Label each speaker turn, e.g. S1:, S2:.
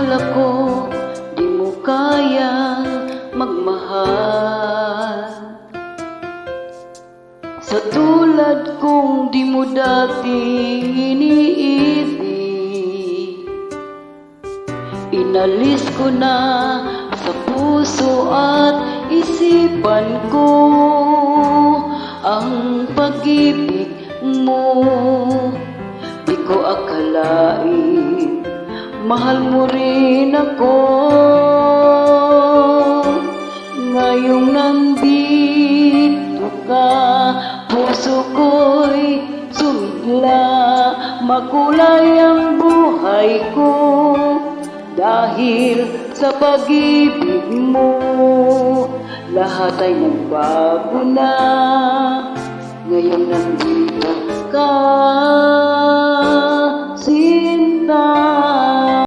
S1: akala ko di mo kayang magmahal. Sa tulad kong di mo dating iniibig, inalis ko na sa puso at isipan ko ang pag-ibig mo. Di ko akalain mahal mo rin ako. Ngayong nandito ka, puso ko'y sumigla. Makulay ang buhay ko dahil sa pag-ibig mo. Lahat ay nagbago na ngayong nandito ka, sinta.